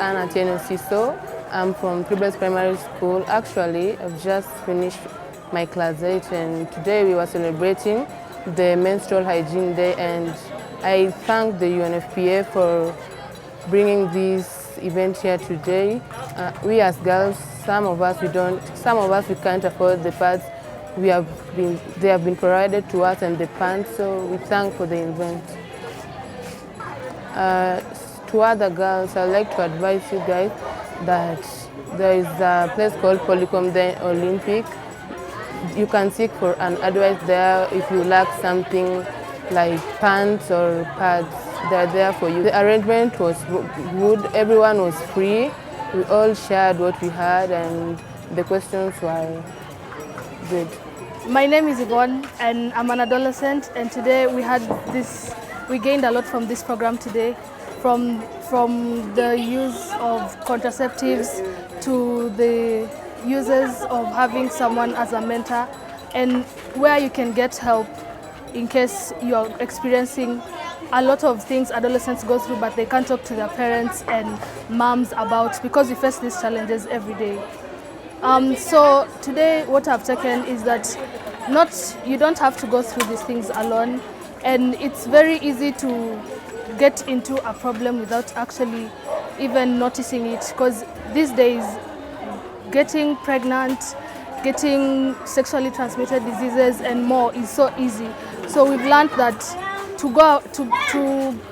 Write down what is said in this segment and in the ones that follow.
Anna Tieno Siso. I'm from Kibera Primary School. Actually, I've just finished my class 8 and today we were celebrating the Menstrual Hygiene Day, and I thank the UNFPA for bringing this event here today. We as girls, some of us we can't afford the pads. They have been provided to us and the pants, so we thank for the event. To other girls, I'd like to advise you guys that there is a place called Polycom Olympic. You can seek for an advice there if you lack something like pants or pads. They're there for you. The arrangement was good. Everyone was free. We all shared what we had and the questions were good. My name is Yvonne and I'm an adolescent, and today we gained a lot from this program today, from the use of contraceptives to the uses of having someone as a mentor, and where you can get help in case you are experiencing a lot of things adolescents go through but they can't talk to their parents and moms about, because we face these challenges every day. So today what I've taken is that you don't have to go through these things alone, and it's very easy to get into a problem without actually even noticing it, because these days getting pregnant, getting sexually transmitted diseases and more is so easy. So we've learned that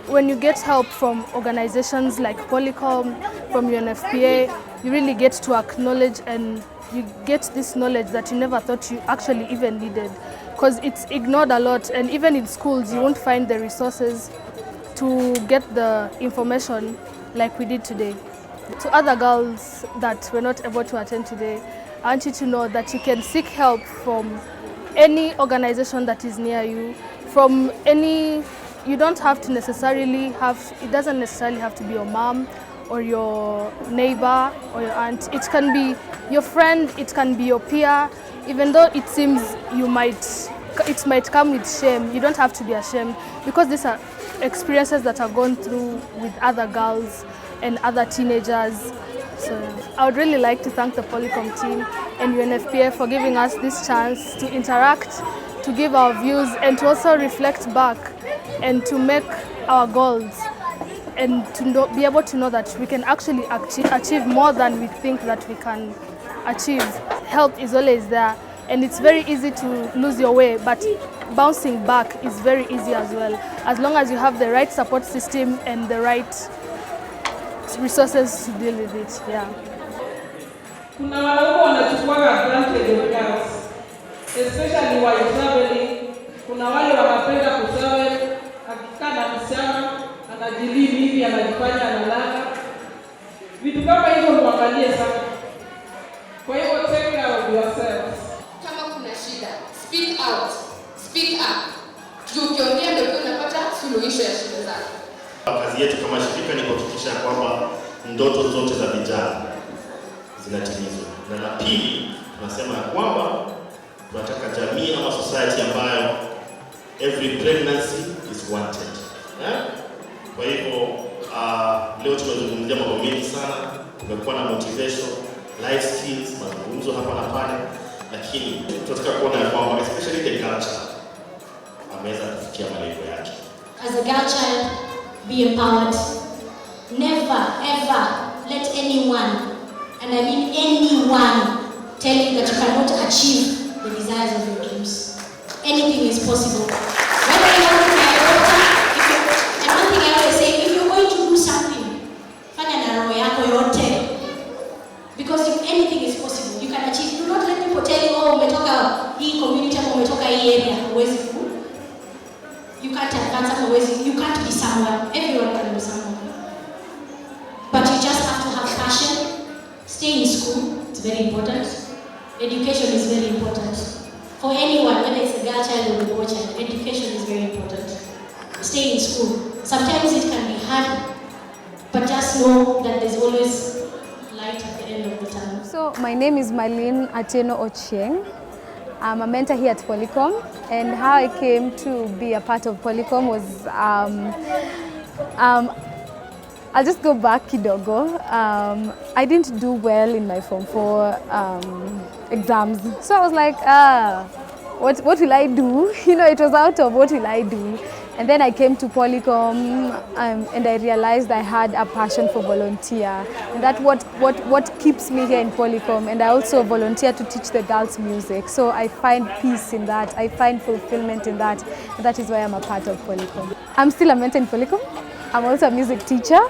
when you get help from organizations like Polycom, from UNFPA, you really get to acknowledge and you get this knowledge that you never thought you actually even needed, because it's ignored a lot, and even in schools you won't find the resources to get the information like we did today. To other girls that were not able to attend today, I want you to know that you can seek help from any organization that is near you, you don't have to necessarily it doesn't necessarily have to be your mom or your neighbor or your aunt. It can be your friend, it can be your peer. Even though it seems it might come with shame, you don't have to be ashamed, because these are experiences that are gone through with other girls and other teenagers. So I would really like to thank the Polycom team and UNFPA for giving us this chance to interact, to give our views, and to also reflect back and to make our goals, and to be able to know that we can actually achieve more than we think that we can achieve. Help is always there, and it's very easy to lose your way, but bouncing back is very easy as well, as long as you have the right support system and the right resources to deal with it. Yeah. Kuna wanaume wanachukua advantage of girls, especially while traveling. Kuna wale wanapenda kutravel, akikaa na msichana anajilini hivi, anajifanya analala. Vitu kama hivyo muangalie sana. Kwa hivyo take care of yourselves. Kama kuna shida, speak out, speak up. Ukiongea ndio unapata suluhisho ya shida zako. Kazi yetu kama shirika ni kuhakikisha kwamba ndoto zote za vijana zinatimizwa. Na la pili, tunasema kwamba tunataka jamii ama society ambayo every pregnancy is wanted. Kwa hivyo leo tumezungumzia mambo mengi sana, tumekuwa na motivation, life skills, mazungumzo hapa na pale, lakini tunataka kuona kwamba especially the culture ameweza kufikia malengo yake. As a girl child, be empowered. Never ever let anyone, and I mean anyone, tell you that you cannot achieve the desires of your dreams. Anything is possible. Whether you want to be a doctor, and one thing I always say, if you're going to do something, fanya na roho yako yote, because anything is possible. You can achieve. Do not let people tell you, oh, umetoka hii community, umetoka hii area, huwezi ku. You can't advance up always. You can't be somewhere. Everyone can be somewhere. But you just have to have passion. Stay in school. It's very important. Education is very important. For anyone, whether it's a girl child or a boy child, education is very important. Stay in school. Sometimes it can be hard, but just know that there's always light at the end of the tunnel. So my name is Marlene Atieno Ochieng. I'm a mentor here at Polycom, and how I came to be a part of Polycom was I'll just go back kidogo. I didn't do well in my Form 4 exams. So I was like, what will I do? You know, it was out of what will I do? And then I came to Polycom and I realized I had a passion for volunteer. And that's what keeps me here in Polycom. And I also volunteer to teach the girls music. So I find peace in that. I find fulfillment in that. And that is why I'm a part of Polycom. I'm still a mentor in Polycom. I'm also a music teacher.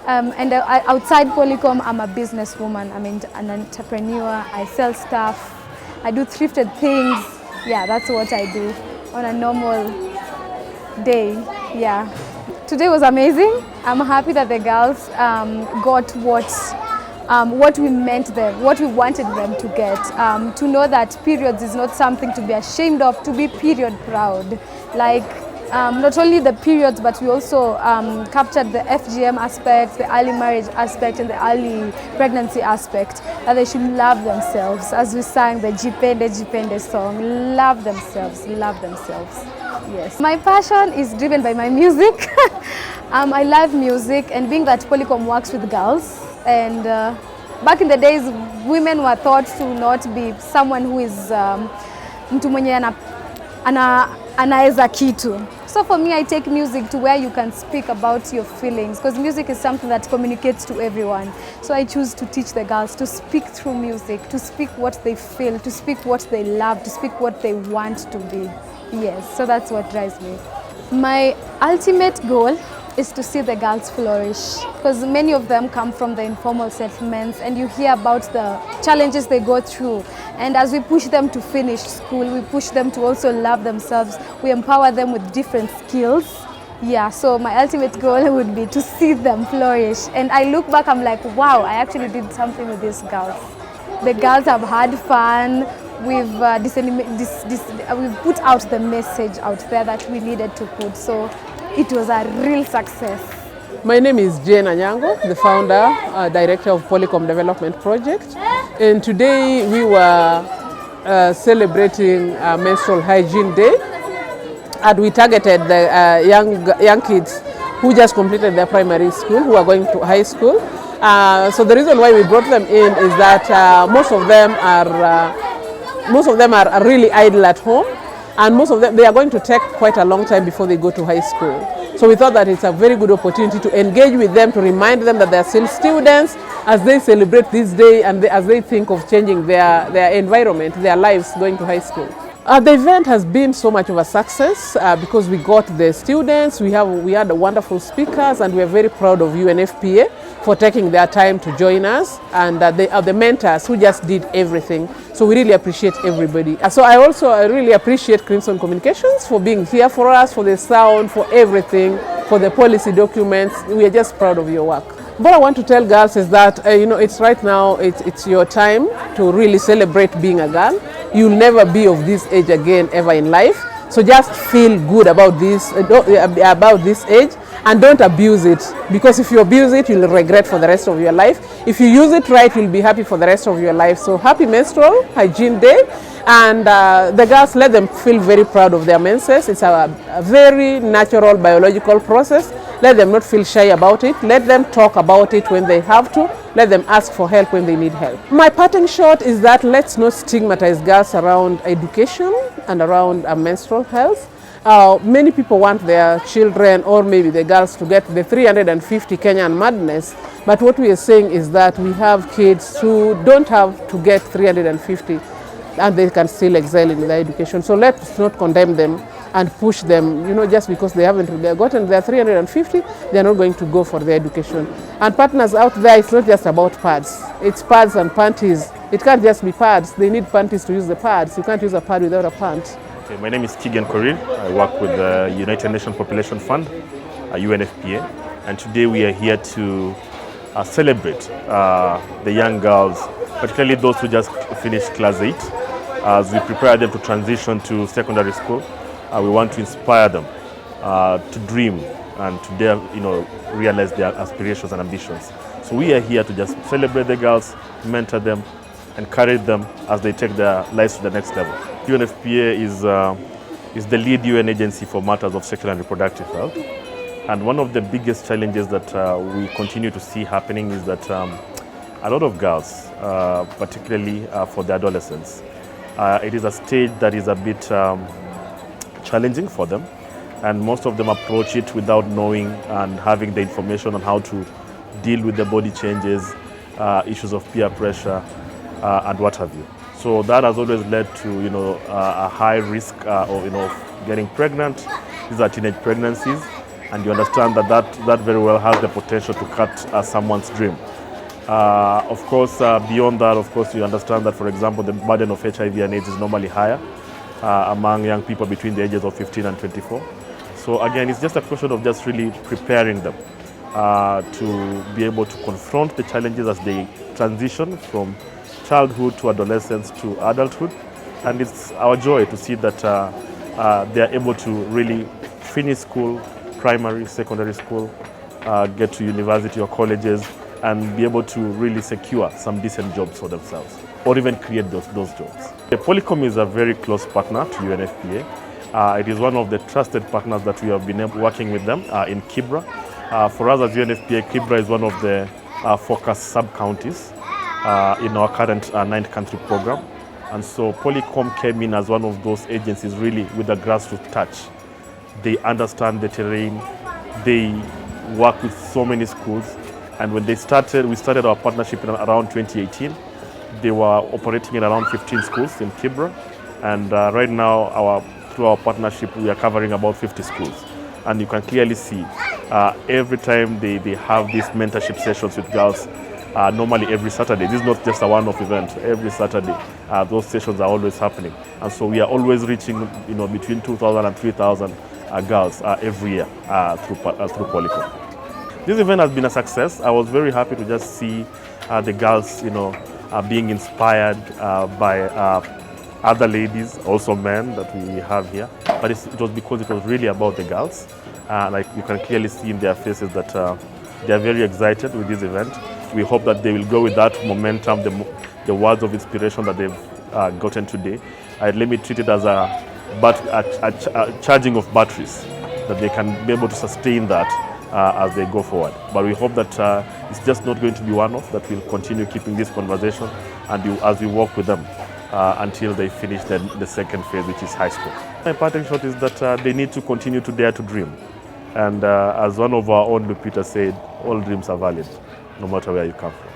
And outside Polycom, I'm a businesswoman. I'm an entrepreneur. I sell stuff. I do thrifted things. Yeah, that's what I do on a normal day. Yeah. Today was amazing. I'm happy that the girls got what we meant them, what we wanted them to get. To know that periods is not something to be ashamed of, to be period proud. Like, not only the periods, but we also captured the FGM aspect, the early marriage aspect, and the early pregnancy aspect, that they should love themselves. As we sang the Jipende song, love themselves, love themselves. Yes. My passion is driven by my music. I love music, and being that Polycom works with girls, and back in the days, women were thought to not be someone who is mtu mwenye anaeza kitu. So for me, I take music to where you can speak about your feelings, because music is something that communicates to everyone. So I choose to teach the girls to speak through music, to speak what they feel, to speak what they love, to speak what they want to be. Yes, so that's what drives me. My ultimate goal is to see the girls flourish, because many of them come from the informal settlements, and you hear about the challenges they go through. And as we push them to finish school, we push them to also love themselves. We empower them with different skills. Yeah, so my ultimate goal would be to see them flourish. And I look back, I'm like, wow, I actually did something with these girls. The girls have had fun. We've put out the message out there that we needed to put. So it was a real success. My name is Jane Anyango, the founder, director of Polycom Development Project. And today we were celebrating Menstrual Hygiene Day. And we targeted the young kids who just completed their primary school, who are going to high school. So the reason why we brought them in is that most of them are really idle at home, and most of them, they are going to take quite a long time before they go to high school. So we thought that it's a very good opportunity to engage with them, to remind them that they are still students as they celebrate this day and as they think of changing their environment, their lives going to high school. The event has been so much of a success because we got the students, we had wonderful speakers, and we are very proud of UNFPA for taking their time to join us, and they are the mentors who just did everything. So we really appreciate everybody. So I really appreciate Crimson Communications for being here for us, for the sound, for everything, for the policy documents. We are just proud of your work. What I want to tell girls is that it's right now, it's your time to really celebrate being a girl. You'll never be of this age again ever in life. So just feel good about this age, and don't abuse it, because if you abuse it, you'll regret for the rest of your life. If you use it right, you'll be happy for the rest of your life. So happy Menstrual Hygiene Day, and the girls, let them feel very proud of their menses. It's a very natural biological process. Let them not feel shy about it. Let them talk about it when they have to. Let them ask for help when they need help. My parting shot is that let's not stigmatize girls around education and around menstrual health. Many people want their children, or maybe the girls, to get the 350 Kenyan madness. But what we are saying is that we have kids who don't have to get 350, and they can still excel in their education. So let's not condemn them and push them, just because they haven't gotten their 350, they're not going to go for their education. And partners out there, it's not just about pads. It's pads and panties. It can't just be pads. They need panties to use the pads. You can't use a pad without a pant. Okay, my name is Kigan Korir. I work with the United Nations Population Fund, UNFPA. And today we are here to celebrate the young girls, particularly those who just finished class 8, as we prepare them to transition to secondary school. We want to inspire them to dream and to dare, realize their aspirations and ambitions. So we are here to just celebrate the girls, mentor them, encourage them as they take their lives to the next level. UNFPA is the lead UN agency for matters of sexual and reproductive health. And one of the biggest challenges that we continue to see happening is that a lot of girls, particularly for the adolescents, it is a stage that is a bit challenging for them, and most of them approach it without knowing and having the information on how to deal with the body changes, issues of peer pressure, and what have you. So that has always led to a high risk of getting pregnant. These are teenage pregnancies, and you understand that very well has the potential to cut someone's dream. Of course, beyond that, of course, you understand that, for example, the burden of HIV and AIDS is normally higher among young people between the ages of 15 and 24. So again, it's just a question of just really preparing them to be able to confront the challenges as they transition from childhood to adolescence to adulthood. And it's our joy to see that they are able to really finish school, primary, secondary school, get to university or colleges, and be able to really secure some decent jobs for themselves, or even create those jobs. The Polycom is a very close partner to UNFPA. It is one of the trusted partners that we have been working with them in Kibera. For us as UNFPA, Kibera is one of the focus sub-counties in our current 9-country program. And so Polycom came in as one of those agencies really with a grassroots touch. They understand the terrain, they work with so many schools. And when we started our partnership in around 2018. They were operating in around 15 schools in Kibera. And right now, through our partnership, we are covering about 50 schools. And you can clearly see every time they have these mentorship sessions with girls, normally every Saturday. This is not just a one-off event. Every Saturday, those sessions are always happening. And so we are always reaching between 2,000 and 3,000 girls every year through Polycom. This event has been a success. I was very happy to just see the girls, being inspired by other ladies, also men that we have here. But it was because it was really about the girls. Like you can clearly see in their faces that they are very excited with this event. We hope that they will go with that momentum, the words of inspiration that they've gotten today. Let me treat it as a charging of batteries, that they can be able to sustain that as they go forward. But we hope that it's just not going to be one-off, that we'll continue keeping this conversation and as we work with them until they finish the second phase, which is high school. My parting shot is that they need to continue to dare to dream. And as one of our own Lupita said, all dreams are valid, no matter where you come from.